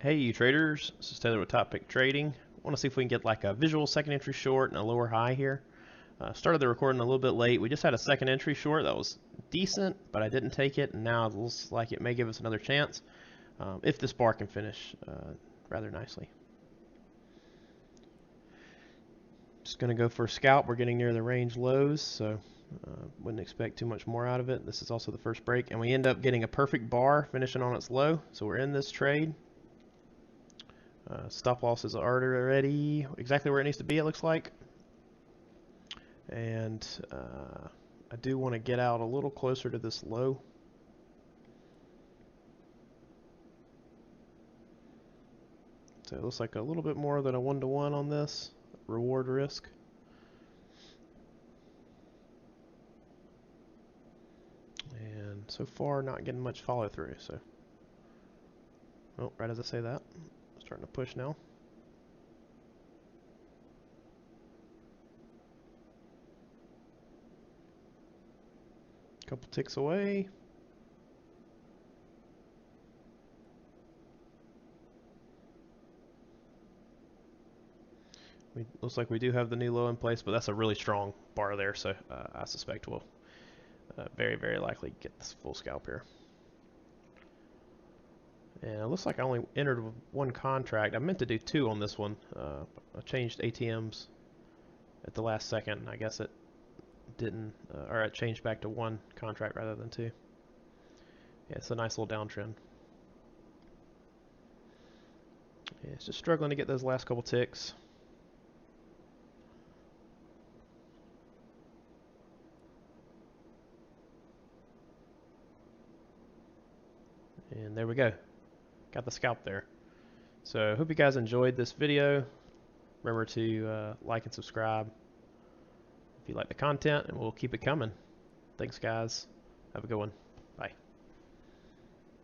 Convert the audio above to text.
Hey you traders, this is Taylor with Top Pick Trading. I want to see if we can get like a visual second entry short and a lower high here. Started the recording a little bit late. We just had a second entry short that was decent, but I didn't take it, and now it looks like it may give us another chance if this bar can finish rather nicely. Just going to go for a scalp. We're getting near the range lows, so wouldn't expect too much more out of it. This is also the first break, and we end up getting a perfect bar finishing on its low, so we're in this trade. Stop loss is already exactly where it needs to be, it looks like. And I do want to get out a little closer to this low. So it looks like a little bit more than a 1-to-1 on this reward risk. And so far not getting much follow through. So, oh, right as I say that, starting to push now. Couple ticks away. Looks like we do have the new low in place, but that's a really strong bar there, so I suspect we'll very, very likely get this full scalp here. And it looks like I only entered one contract. I meant to do two on this one. I changed ATMs at the last second, and I guess it didn't, or it changed back to one contract rather than two. Yeah, it's a nice little downtrend. Yeah, it's just struggling to get those last couple ticks. And there we go. Got the scalp there. So I hope you guys enjoyed this video. Remember to like and subscribe if you like the content, and we'll keep it coming. Thanks, guys. Have a good one. Bye.